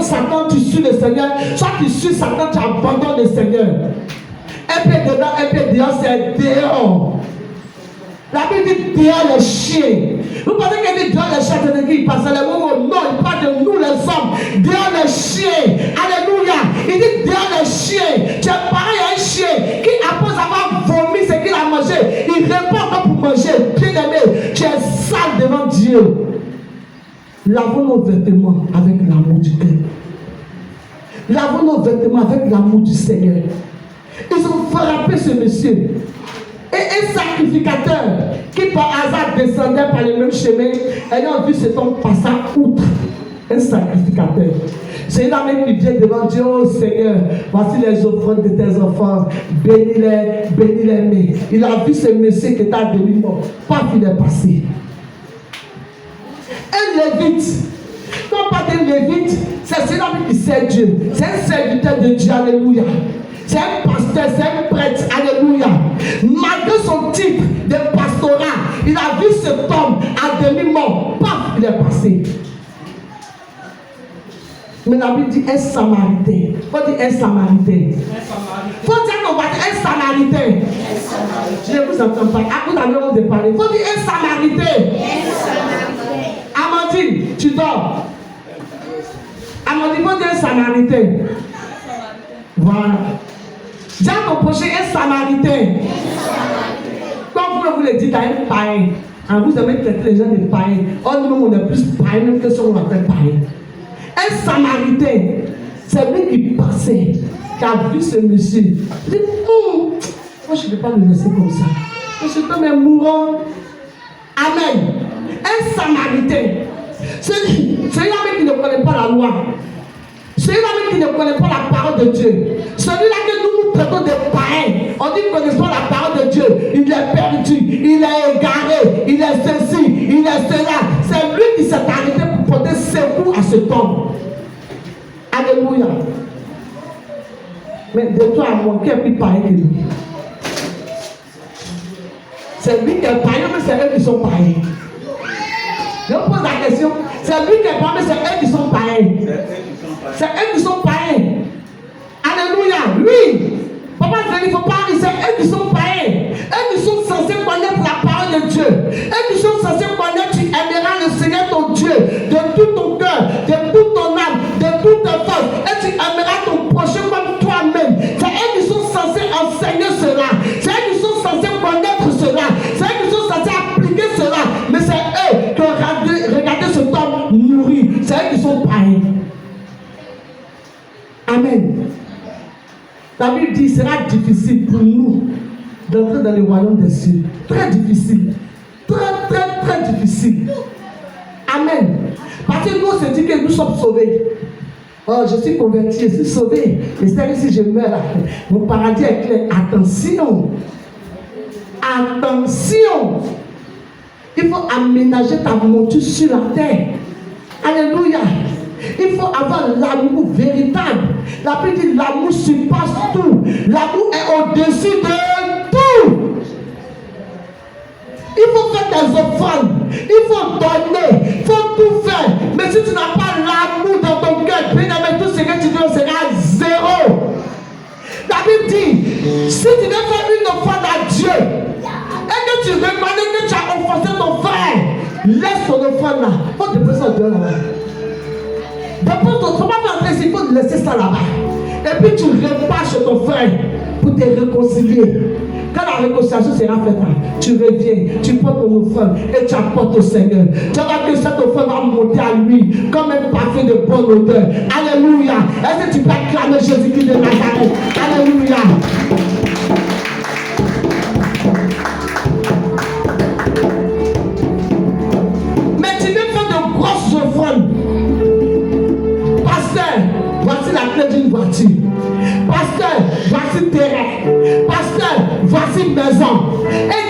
Satan, tu suis le Seigneur. Soit tu suis Satan, tu abandonnes le Seigneur. Un pied dedans, un pied dehors, c'est dehors. La Bible dit dehors les chiens. Vous pensez qu'elle dit dehors les chiens, c'est qui passe le mot? Non, il parle de nous les hommes. Dehors les chiens. Alléluia. Il dit dehors les chiens. Tu es pareil à un chien qui, après avoir vomi ce qu'il a mangé, il répond encore pour manger. Bien aimé, tu es sale devant Dieu. Lavons nos vêtements avec l'amour du cœur. Lavons nos vêtements avec l'amour du Seigneur. Ils ont frappé ce monsieur. Et un sacrificateur qui par hasard descendait par le même chemin, ayant vu cet homme passer outre. Un sacrificateur. C'est un homme qui vient devant Dieu. Oh Seigneur, voici les offrandes de tes enfants. Bénis-les, bénis-les. Mais il a vu ce monsieur qui était à demi-mort. Pas qu'il est passé. Un lévite. Quand on parle d'un lévite, c'est celui qui sert Dieu. C'est un serviteur de Dieu. Alléluia. C'est un pasteur, c'est un prêtre. Alléluia. Malgré son type de pastorat, il a vu cet homme à demi-mort. Paf, il est passé. Mais la Bible dit un samaritain. Il faut dire un samaritain. Il faut dire qu'on va dire un samaritain. Je ne vous entends pas. À vous avez honte de parler. Il faut dire un samaritain. Amandine, tu dors. Amandine, il faut dire un samaritain. Voilà. J'ai ton prochain un samaritain. Comme vous le dites à un païen. Vous avez traité les gens de païens. Oh, nous, on est plus païens même que ceux qu'on appelle païens. Un samaritain, c'est lui qui passait, qui a vu ce monsieur. Il dit, moi je ne vais pas le laisser comme ça. Je peux même mourant. Amen. Un samaritain, celui-là qui ne connaît pas la loi. Celui-là qui ne connaît pas la parole de Dieu. Celui-là que nous traitons de païens. On dit qu'on ne connaît pas la parole de Dieu. Il est perdu, il est égaré, il est ceci, il est cela. C'est lui qui s'est arrêté pour porter secours à cet homme. Alléluia. Mais de toi à moi, qui est plus païen que lui? C'est lui qui est païen, mais c'est eux qui sont païens. Je vous pose la question. C'est lui qui est païen, mais c'est eux qui sont païens. C'est eux qui sont païens. Alléluia. Lui, papa, il ne faut pas dire, c'est eux qui sont païens. Eux qui sont censés connaître la parole de Dieu. Eux qui sont censés connaître, tu aimeras le Seigneur ton Dieu de tout ton cœur, de toute ton âme, de toute ta force. Et tu aimeras ton prochain comme toi-même. C'est eux qui sont censés enseigner cela. C'est eux qui sont censés connaître cela. C'est eux qui sont censés appliquer cela. Mais c'est eux qui ont regardé cet homme mourir. C'est eux qui sont païens. Amen. La Bible dit qu'il sera difficile pour nous d'entrer dans le royaume des cieux. Très difficile. Très, très, très difficile. Amen. Parce que nous, on se dit que nous sommes sauvés. Oh, je suis converti, je suis sauvé. Et c'est-à-dire si je meurs, mon paradis est clair. Attention. Attention. Il faut aménager ta monture sur la terre. Alléluia. Il faut avoir l'amour véritable. La Bible dit l'amour surpasse tout. L'amour est au-dessus de tout. Il faut faire des offrandes. Il faut donner. Il faut tout faire. Mais si tu n'as pas l'amour dans ton cœur, bien aimé, tout ce que tu donnes sera zéro. La Bible dit, si tu veux faire une offrande à Dieu, et que tu reconnais que tu as offensé ton frère, laisse ton offrande là. Il faut déposer ça dehors là-bas. Il faut laisser ça là-bas. Et puis tu repars chez ton frère pour te réconcilier. Quand la réconciliation sera faite, tu reviens, tu prends ton offrande et tu apportes au Seigneur. Tu vas que cette offrande va monter à lui comme un parfum de bonne odeur. Alléluia. Est-ce que tu peux acclamer Jésus-Christ de Nazareth? Alléluia. Mais tu veux faire de grosses offrandes. Voici la clé d'une voiture. Pasteur, voici terrain. Pasteur, voici maison. Et